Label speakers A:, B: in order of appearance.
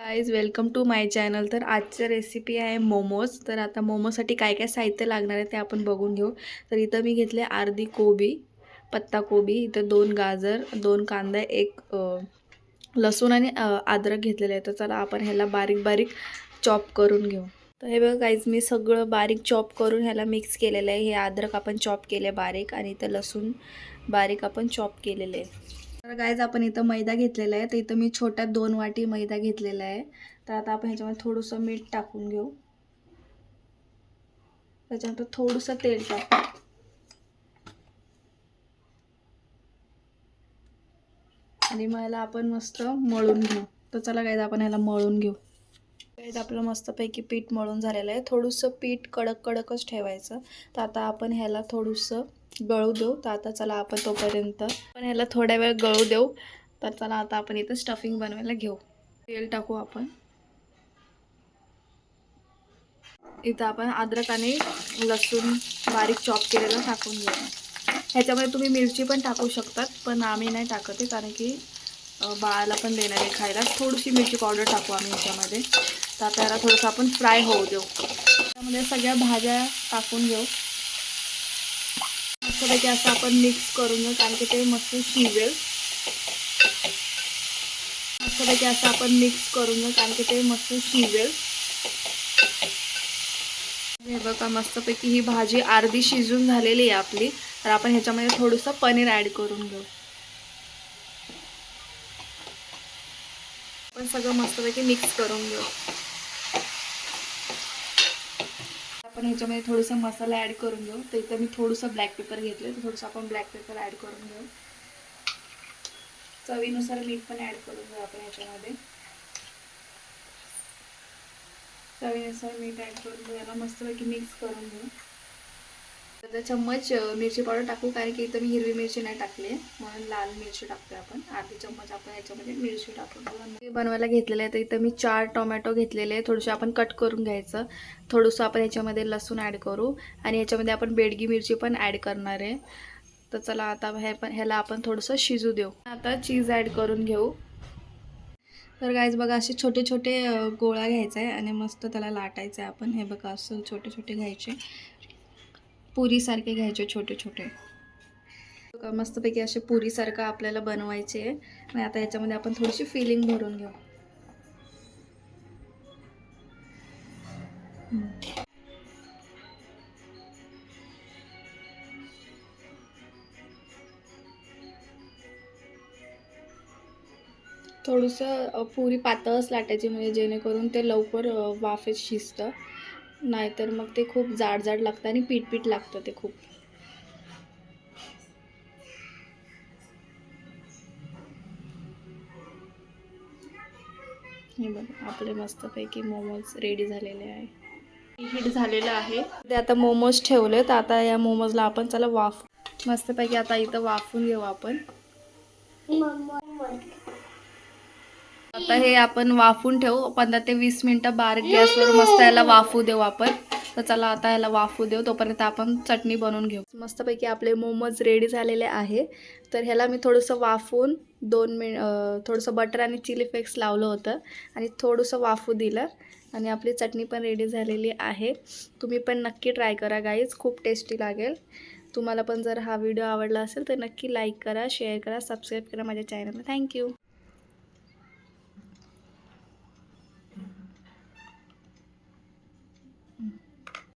A: Guys welcome to my channel. तर आजची recipe आहे मोमोज. तर आता मोमोजसाठी काय काय साहित्य लागणार आहे ते आपण बघून घेऊ. तर इथं मी घेतले अर्धी कोबी, पत्ता कोबी, इथं 2 गाजर, 2 कांदा, एक लसूण आणि अद्रक घेतलेलं आहे. तर चला आपण ह्याला बारीक बारीक चॉप करून घेऊ. तर हे बघा गाईज, मी सगळं बारीक चॉप करून ह्याला मिक्स केलेलं आहे. हे अद्रक आपण चॉप केले बारीक आणि इथं लसूण बारीक आपण चॉप केलेलं आहे. तर गाईज आपण इथं मैदा घेतलेला आहे. तर इथं मी छोट्या 2 वाटी मैदा घेतलेला आहे. तर आता आपण ह्याच्यामध्ये थोडंसं मीठ टाकून घेऊ. त्याच्यानंतर थोडंसं तेल टाकू आणि मग ह्याला आपण मस्त मळून घेऊ. तर चला गाईज आपण ह्याला मळून घेऊ. गाईज आपलं मस्तपैकी पीठ मळून झालेलं आहे. थोडंसं पीठ कडक कडकच ठेवायचं. तर आता आपण ह्याला थोडंसं गळू देऊ. तर आता चला आपण तोपर्यंत आपण ह्याला थोड्या वेळ गळू देऊ. तर चला आता आपण इथं स्टफिंग बनवायला घेऊ. तेल टाकू आपण. इथं आपण अद्रक आणि लसूण बारीक चॉप केलेलं टाकून घेऊ. ह्याच्यामध्ये तुम्ही मिरची पण टाकू शकतात, पण आम्ही नाही टाकत आहे कारण की बाळाला पण देणार आहे खायला. थोडीशी मिरची पावडर टाकू आम्ही ह्याच्यामध्ये. तर आता याला थोडंसं आपण फ्राय होऊ देऊ. त्यामध्ये सगळ्या भाज्या टाकून घेऊ. मस्तपैकी असं आपण मिक्स करून घेऊ कारण की ते मस्त शिजेल. मस्तपैकी असं आपण मिक्स करून घेऊ कारण की ते मस्त शिजेल. हे बघा मस्तपैकी ही भाजी अर्धी शिजून झालेली आहे आपली. तर आपण ह्याच्यामध्ये थोडंसं पनीर ॲड करून घेऊ. आपण सगळं मस्तपैकी मिक्स करून घेऊ. आपण ह्याच्यामध्ये थोडंसं मसाला ॲड करून घेऊ. तर इथं मी थोडंसं ब्लॅक पेपर घेतलं. तर थोडंसं आपण ब्लॅक पेपर ॲड करून घेऊ. चवीनुसार मीठ पण ॲड करून घेऊ आपण ह्याच्यामध्ये. चवीनुसार मीठ ॲड करून घेऊ. याला मस्तपैकी मिक्स करून घेऊ. अर्धा चम्मच मिरची पावडर टाकू कारण की इथं मी हिरवी मिरची नाही टाकली आहे, म्हणून लाल मिरची टाकते आपण. अर्धी चम्मच आपण याच्यामध्ये मिरची टाकून बनवायला घेतलेलं आहे. तर इथं मी 4 टोमॅटो घेतलेले आहे. थोडेसे आपण कट करून घ्यायचं. थोडंसं आपण याच्यामध्ये लसूण ॲड करू आणि याच्यामध्ये आपण बेडगी मिरची पण ॲड करणार आहे. तर चला आता ह्याला आपण थोडंसं शिजू देऊ. आता चीज ॲड करून घेऊ. तर गाईज बघा, असे छोटे छोटे गोळा घ्यायचा आहे आणि मस्त त्याला लाटायचं आहे आपण. हे बघा असं छोटे छोटे घ्यायचे, पुरीसारखे घ्यायचे छोटे छोटे. बघा मस्तपैकी असे पुरीसारखं आपल्याला बनवायचे आहे. आणि आता याच्यामध्ये आपण थोडीशी फिलिंग भरून घेऊ. थोडंसं पुरी पातळच लाटायची म्हणजे जेणेकरून ते लवकर वाफेत शिजतं. नाहीतर मग ते खूप जाड जाड लागतं आणि पीठ पीठ लागतं ते खूप. हे बघा आपले मस्तपैकी मोमोज रेडी झालेले आहे. हीट झालेलं आहे. ते आता मोमोज ठेवले. तर आता या मोमोजला आपण चला मस्तपैकी आता इथं वाफून घेऊ आपण. आता हे आपण वाफून ठेवू 15 ते 20 मिनिटं बारीक गॅसवर. मस्त याला वाफू देऊ आपण. तर चला आता ह्याला वाफू देऊ. तोपर्यंत आपण चटणी बनवून घेऊ. मस्तपैकी आपले मोमोज रेडी झालेले आहे. तर ह्याला मी थोडंसं वाफून 2 थोडंसं बटर आणि चिली फ्लेक्स लावलं होतं आणि थोडंसं वाफू दिलं आणि आपली चटणी पण रेडी झालेली आहे. तुम्ही पण नक्की ट्राय करा गाईज, खूप टेस्टी लागेल. तुम्हाला पण जर हा व्हिडिओ आवडला असेल तर नक्की लाईक करा, शेअर करा, सबस्क्राईब करा माझ्या चॅनलला. थँक्यू.